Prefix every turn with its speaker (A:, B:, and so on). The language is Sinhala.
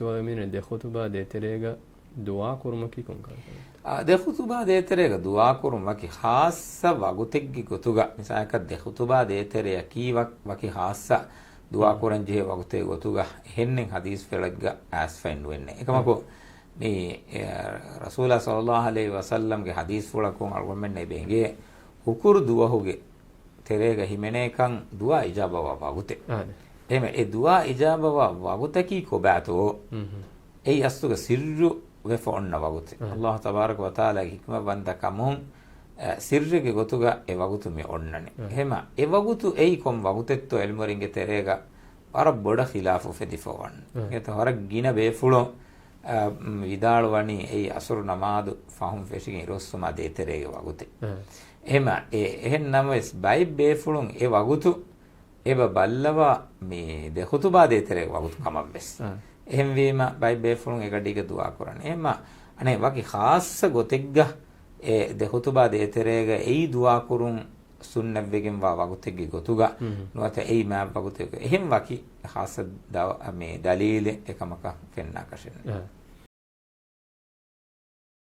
A: iswamine de khutuba de terega dua kurumaki konkar
B: de khutuba de terega dua kurumaki khassa waguteggi gotuga misaka de khutuba de tere kiwak waki khassa dua kuran je wagute gotuga hennen hadis felagga as find wenne ekamako මේ රසූලා සල්ලල්ලාහු අලයිහි වසල්ලම් ගේ හදීස් වලකෝන් අල්ගොමෙන්නේ බෙන්ගේ උකුරු දුවහුගේ තෙරේග හිමෙනේකන් දුවා ඉජාබව වගුතේ එහෙම ඒ දුවා ඉජාබව වගුතකි කොබෑතෝ ඒ අස්තුක සිර්රු වෙෆොන්න වගුතේ අල්ලාහ් තබාරක වතාලා හික්ම වන්දකමුන් සිර්රුගේ ගොතුග ඒ වගුතු මේ ඔන්නනේ එහෙම ඒ වගුතු එයි කොම් වගුතෙත්තු එල්මරින්ගේ තෙරේග අර බොඩ ඛිලාෆු ෆෙදිෆවන් ඒත හර ගින බේෆුලෝ විදාලවනි ඒ අසුරු නමාදු ෆහුම් ෆෙෂිගේ රොස්සම දෙතරේ වගුතේ එහෙම එහෙන්නම බයි බේෆුලුන් ඒ වගුතු ඒව බල්ලවා මේ දෙහුතුබා දෙතරේ වගුතු කමබ්බස් එහෙම වීම බයි බේෆුලුන් එක ඩිග දුවා කරන්නේ එහෙම අනේ වගේ ખાસ ගොතෙග්ග ඒ දෙහුතුබා දෙතරේග ඒ දුවා කරුන් සුන්නබ්බෙගෙන් වගුතෙග්ගේ ගොතුගා නොත ඒ මෑ වගුතෙග එහෙම වකි ખાસ මේ දලීල එකමක පෙන්නා කෂෙන්නේ